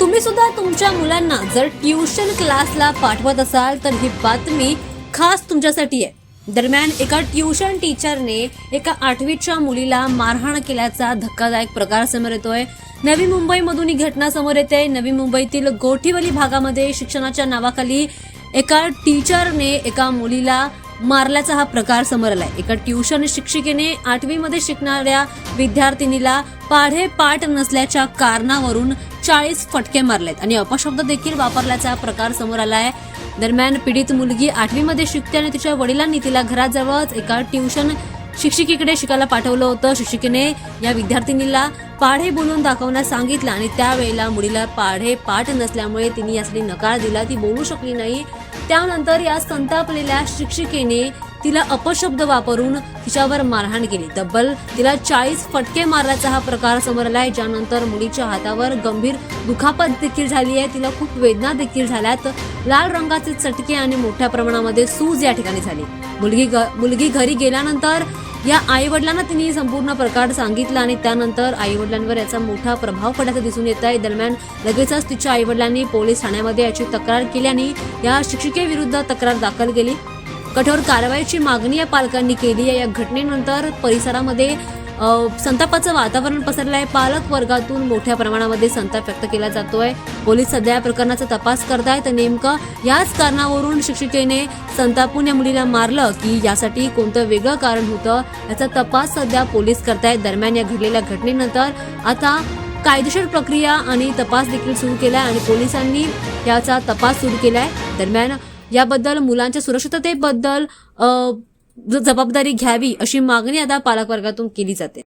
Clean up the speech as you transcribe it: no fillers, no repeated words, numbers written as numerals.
तुम्ही सुद्धा तुमच्या मुलांना जर ट्युशन क्लासला पाठवत असाल तर ही बातमी खास तुमच्यासाठी आहे। दरम्यान एका ट्युशन टीचरने एका 8वीच्या मुलीला मारहाण केल्याचा धक्कादायक प्रकार समोर येतोय। नवी मुंबईमधून ही घटना समोर येते। नवी मुंबईतील गोठीवली भागामध्ये शिक्षणाच्या नावाखाली एका टीचरने एका मुलीला मारल्याचा हा प्रकार समोर आलाय। एका ट्युशन शिक्षिकेने 8वी मध्ये शिकणाऱ्या विद्यार्थिनीला पाढे-पाठ नसल्याच्या कारणावरून 40 फटके मारलेत आणि अपशब्द देखील वापरल्याचा प्रकार समोर आलाय। दरम्यान पीडित मुलगी 8वी मध्ये शिकते आणि तिच्या वडिलांनी तिला घराजवळच एका ट्युशन शिक्षिकेकडे शिकायला पाठवलं होतं। शिक्षिकेने या विद्यार्थिनीला पाढे बोलून दाखवण्यास सांगितलं आणि त्यावेळेला मुलीला पाढे-पाठ नसल्यामुळे तिने यासाठी नकार दिला, ती बोलू शकली नाही। त्यानंतर या संतापलेल्या शिक्षिकेने तिला अपशब्द वापरून तिच्यावर मारहाण केली। तब्बल तिला 40 फटके मारल्याचा हा प्रकार समोर आलाय, ज्यानंतर मुलीच्या हातावर गंभीर दुखापत देखील झाली आहे। तिला खूप वेदना देखील झाल्यात। लाल रंगाचे चटके आणि मोठ्या प्रमाणामध्ये सूज या ठिकाणी झाली। मुलगी घरी गेल्यानंतर या आईवडिलांना तिने संपूर्ण प्रकार सांगितला आणि त्यानंतर आईवडिलांवर याचा मोठा प्रभाव पडल्याचं दिसून येत आहे। दरम्यान लगेचच तिच्या आईवडिलांनी पोलीस ठाण्यामध्ये याची तक्रार केली आणि या शिक्षिकेविरुद्ध तक्रार दाखल केली। कठोर कारवाईची मागणी या पालकांनी केली आहे। या घटनेनंतर परिसरामध्ये संतापाचं वातावरण पसरलं आहे। पालक वर्गातून मोठ्या प्रमाणामध्ये संताप व्यक्त केला जातोय। पोलीस सध्या या प्रकरणाचा तपास करतायत। नेमकं याच कारणावरून शिक्षिकेने संतापून या मुलीला मारलं की यासाठी कोणतं वेगळं कारण होतं याचा तपास सध्या पोलीस करतायत। दरम्यान या घडलेल्या घटनेनंतर आता कायदेशीर प्रक्रिया आणि तपास देखील सुरू केलाय आणि पोलिसांनी याचा तपास सुरू केलाय। दरम्यान याबद्दल मुलांच्या सुरक्षिततेबद्दल जबाबदारी घ्यावी अशी मागणी आता पालकवर्गातून केली जाते।